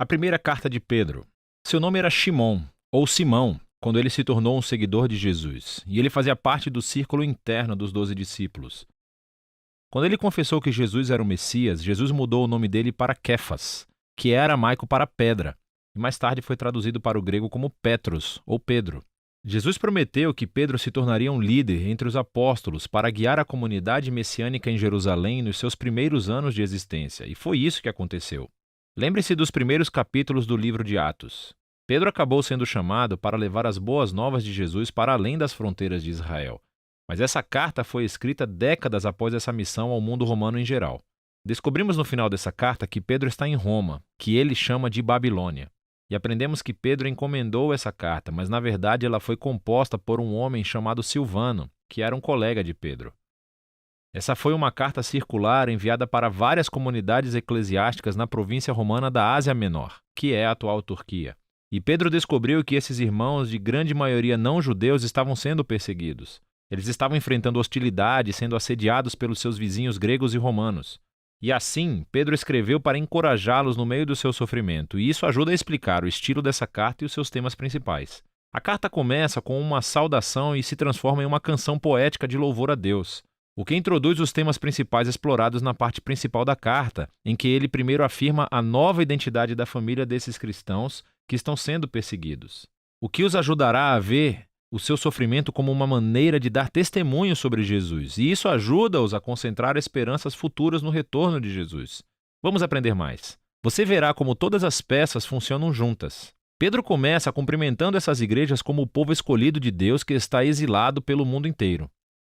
A primeira carta de Pedro. Seu nome era Shimon, ou Simão, quando ele se tornou um seguidor de Jesus, e ele fazia parte do círculo interno dos 12 discípulos. Quando ele confessou que Jesus era o Messias, Jesus mudou o nome dele para Kéfas, que é aramaico para pedra, e mais tarde foi traduzido para o grego como Petros, ou Pedro. Jesus prometeu que Pedro se tornaria um líder entre os apóstolos para guiar a comunidade messiânica em Jerusalém nos seus primeiros anos de existência, e foi isso que aconteceu. Lembre-se dos primeiros capítulos do livro de Atos. Pedro acabou sendo chamado para levar as boas novas de Jesus para além das fronteiras de Israel. Mas essa carta foi escrita décadas após essa missão ao mundo romano em geral. Descobrimos no final dessa carta que Pedro está em Roma, que ele chama de Babilônia. E aprendemos que Pedro encomendou essa carta, mas na verdade ela foi composta por um homem chamado Silvano, que era um colega de Pedro. Essa foi uma carta circular enviada para várias comunidades eclesiásticas na província romana da Ásia Menor, que é a atual Turquia. E Pedro descobriu que esses irmãos, de grande maioria não judeus, estavam sendo perseguidos. Eles estavam enfrentando hostilidade, sendo assediados pelos seus vizinhos gregos e romanos. E assim, Pedro escreveu para encorajá-los no meio do seu sofrimento, e isso ajuda a explicar o estilo dessa carta e os seus temas principais. A carta começa com uma saudação e se transforma em uma canção poética de louvor a Deus, o que introduz os temas principais explorados na parte principal da carta, em que ele primeiro afirma a nova identidade da família desses cristãos que estão sendo perseguidos, o que os ajudará a ver o seu sofrimento como uma maneira de dar testemunho sobre Jesus, e isso ajuda-os a concentrar esperanças futuras no retorno de Jesus. Vamos aprender mais. Você verá como todas as peças funcionam juntas. Pedro começa cumprimentando essas igrejas como o povo escolhido de Deus que está exilado pelo mundo inteiro.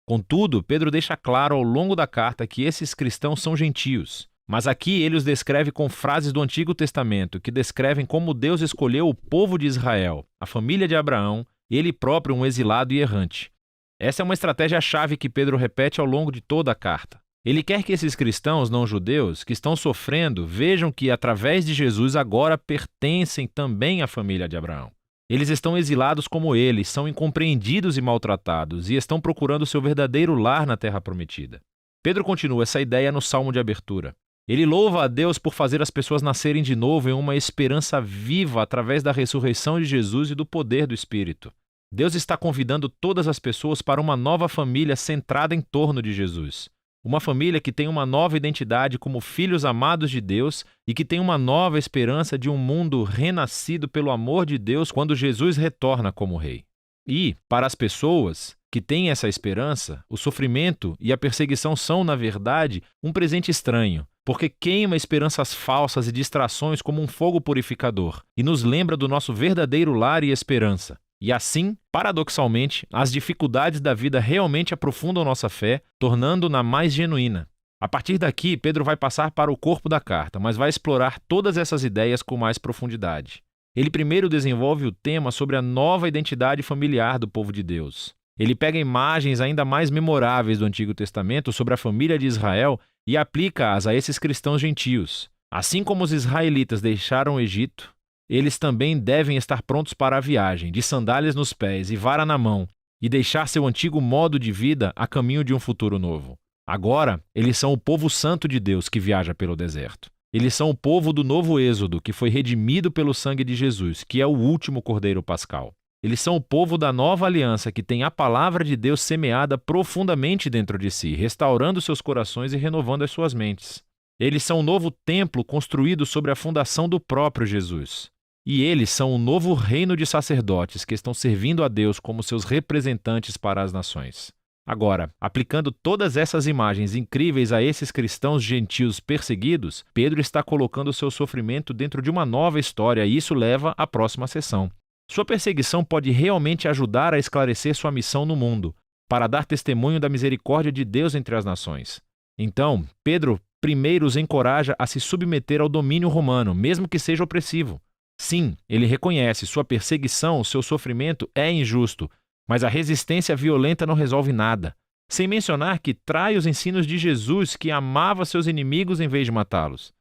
Contudo, Pedro deixa claro ao longo da carta que esses cristãos são gentios. Mas aqui ele os descreve com frases do Antigo Testamento que descrevem como Deus escolheu o povo de Israel, a família de Abraão, ele próprio um exilado e errante. Essa é uma estratégia-chave que Pedro repete ao longo de toda a carta. Ele quer que esses cristãos não-judeus que estão sofrendo vejam que, através de Jesus, agora pertencem também à família de Abraão. Eles estão exilados como ele, são incompreendidos e maltratados, e estão procurando seu verdadeiro lar na Terra Prometida. Pedro continua essa ideia no Salmo de abertura. Ele louva a Deus por fazer as pessoas nascerem de novo em uma esperança viva através da ressurreição de Jesus e do poder do Espírito. Deus está convidando todas as pessoas para uma nova família centrada em torno de Jesus. Uma família que tem uma nova identidade como filhos amados de Deus e que tem uma nova esperança de um mundo renascido pelo amor de Deus quando Jesus retorna como Rei. E, para as pessoas que têm essa esperança, o sofrimento e a perseguição são, na verdade, um presente estranho, porque queima esperanças falsas e distrações como um fogo purificador e nos lembra do nosso verdadeiro lar e esperança. E assim, paradoxalmente, as dificuldades da vida realmente aprofundam nossa fé, tornando-na mais genuína. A partir daqui, Pedro vai passar para o corpo da carta, mas vai explorar todas essas ideias com mais profundidade. Ele primeiro desenvolve o tema sobre a nova identidade familiar do povo de Deus. Ele pega imagens ainda mais memoráveis do Antigo Testamento sobre a família de Israel e aplica-as a esses cristãos gentios. Assim como os israelitas deixaram o Egito, eles também devem estar prontos para a viagem, de sandálias nos pés e vara na mão, e deixar seu antigo modo de vida a caminho de um futuro novo. Agora, eles são o povo santo de Deus que viaja pelo deserto. Eles são o povo do novo Êxodo, que foi redimido pelo sangue de Jesus, que é o último Cordeiro Pascal. Eles são o povo da nova aliança que tem a palavra de Deus semeada profundamente dentro de si, restaurando seus corações e renovando as suas mentes. Eles são o novo templo construído sobre a fundação do próprio Jesus. E eles são o novo reino de sacerdotes que estão servindo a Deus como seus representantes para as nações. Agora, aplicando todas essas imagens incríveis a esses cristãos gentios perseguidos, Pedro está colocando seu sofrimento dentro de uma nova história e isso leva à próxima sessão. Sua perseguição pode realmente ajudar a esclarecer sua missão no mundo, para dar testemunho da misericórdia de Deus entre as nações. Então, Pedro primeiro os encoraja a se submeter ao domínio romano, mesmo que seja opressivo. Sim, ele reconhece sua perseguição, seu sofrimento é injusto, mas a resistência violenta não resolve nada. Sem mencionar que trai os ensinos de Jesus, que amava seus inimigos em vez de matá-los.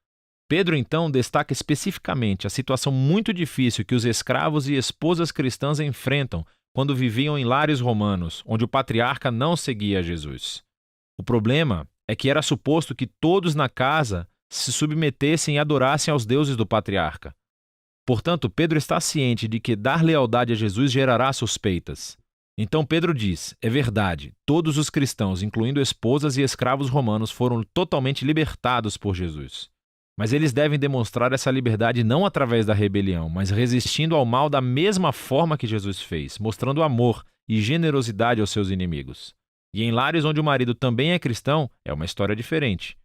Pedro, então, destaca especificamente a situação muito difícil que os escravos e esposas cristãs enfrentam quando viviam em lares romanos, onde o patriarca não seguia Jesus. O problema é que era suposto que todos na casa se submetessem e adorassem aos deuses do patriarca. Portanto, Pedro está ciente de que dar lealdade a Jesus gerará suspeitas. Então Pedro diz: é verdade, todos os cristãos, incluindo esposas e escravos romanos, foram totalmente libertados por Jesus. Mas eles devem demonstrar essa liberdade não através da rebelião, mas resistindo ao mal da mesma forma que Jesus fez, mostrando amor e generosidade aos seus inimigos. E em lares onde o marido também é cristão, é uma história diferente.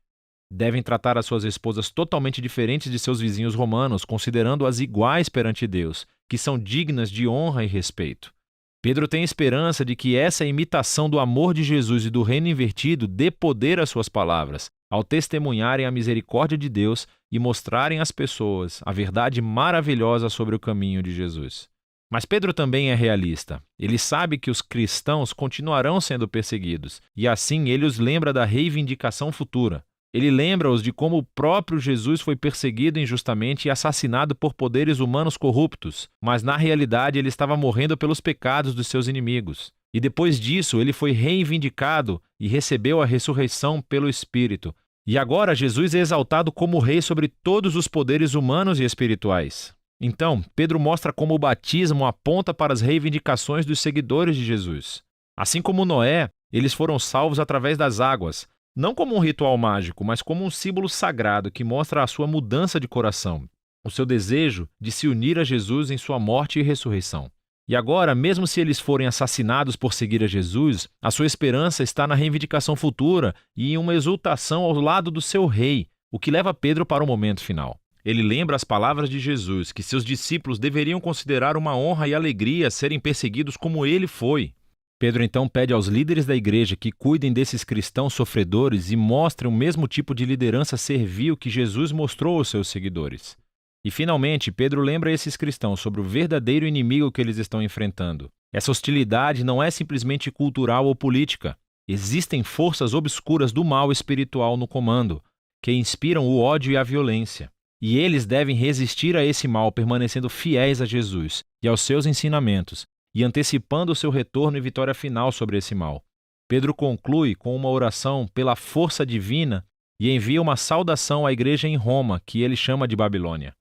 Devem tratar as suas esposas totalmente diferentes de seus vizinhos romanos, considerando-as iguais perante Deus, que são dignas de honra e respeito. Pedro tem esperança de que essa imitação do amor de Jesus e do reino invertido dê poder às suas palavras, ao testemunharem a misericórdia de Deus e mostrarem às pessoas a verdade maravilhosa sobre o caminho de Jesus. Mas Pedro também é realista. Ele sabe que os cristãos continuarão sendo perseguidos, e assim ele os lembra da reivindicação futura. Ele lembra-os de como o próprio Jesus foi perseguido injustamente e assassinado por poderes humanos corruptos, mas na realidade ele estava morrendo pelos pecados dos seus inimigos. E depois disso ele foi reivindicado e recebeu a ressurreição pelo Espírito. E agora Jesus é exaltado como rei sobre todos os poderes humanos e espirituais. Então, Pedro mostra como o batismo aponta para as reivindicações dos seguidores de Jesus. Assim como Noé, eles foram salvos através das águas, não como um ritual mágico, mas como um símbolo sagrado que mostra a sua mudança de coração, o seu desejo de se unir a Jesus em sua morte e ressurreição. E agora, mesmo se eles forem assassinados por seguir a Jesus, a sua esperança está na reivindicação futura e em uma exultação ao lado do seu rei, o que leva Pedro para o momento final. Ele lembra as palavras de Jesus, que seus discípulos deveriam considerar uma honra e alegria serem perseguidos como ele foi. Pedro então pede aos líderes da igreja que cuidem desses cristãos sofredores e mostrem o mesmo tipo de liderança servil que Jesus mostrou aos seus seguidores. E finalmente, Pedro lembra esses cristãos sobre o verdadeiro inimigo que eles estão enfrentando. Essa hostilidade não é simplesmente cultural ou política. Existem forças obscuras do mal espiritual no comando, que inspiram o ódio e a violência. E eles devem resistir a esse mal permanecendo fiéis a Jesus e aos seus ensinamentos, e antecipando o seu retorno e vitória final sobre esse mal. Pedro conclui com uma oração pela força divina e envia uma saudação à igreja em Roma, que ele chama de Babilônia.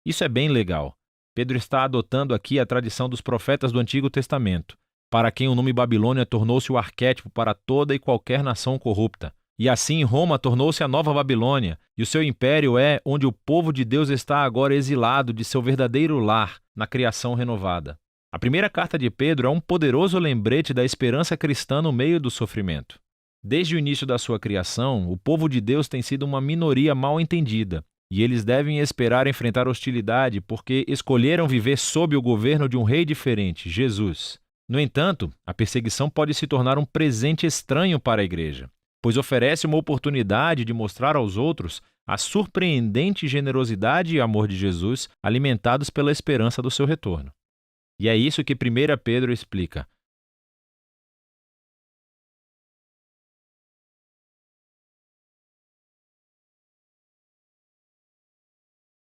Isso é bem legal. Pedro está adotando aqui a tradição dos profetas do Antigo Testamento, para quem o nome Babilônia tornou-se o arquétipo para toda e qualquer nação corrupta. E assim Roma tornou-se a nova Babilônia, e o seu império é onde o povo de Deus está agora exilado de seu verdadeiro lar, na criação renovada. A primeira carta de Pedro é um poderoso lembrete da esperança cristã no meio do sofrimento. Desde o início da sua criação, o povo de Deus tem sido uma minoria mal entendida, e eles devem esperar enfrentar hostilidade porque escolheram viver sob o governo de um rei diferente, Jesus. No entanto, a perseguição pode se tornar um presente estranho para a igreja, pois oferece uma oportunidade de mostrar aos outros a surpreendente generosidade e amor de Jesus, alimentados pela esperança do seu retorno. E é isso que 1 Pedro explica.